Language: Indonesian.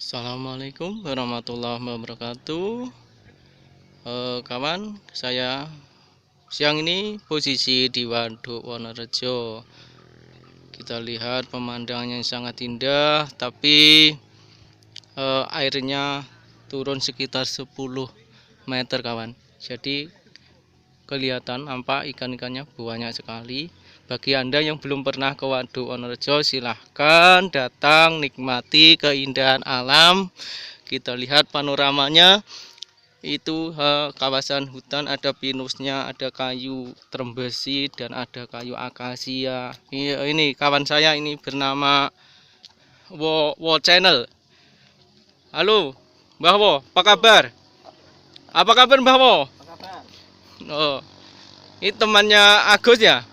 Assalamualaikum warahmatullahi wabarakatuh. Kawan, saya siang ini posisi di Waduk Wonorejo. Kita lihat pemandangannya yang sangat indah, tapi airnya turun sekitar 10 meter kawan. Jadi kelihatan nampak ikan-ikannya banyak sekali. Bagi Anda yang belum pernah ke Waduk Wonorejo, silahkan datang nikmati keindahan alam. Kita lihat panoramanya, itu kawasan hutan, ada pinusnya, ada kayu trembesi, dan ada kayu akasia. Ini kawan saya ini bernama Wo Channel. Halo Mbah Wo, apa kabar? Apa kabar Mbah Wo? Oh, ini temannya Agus ya?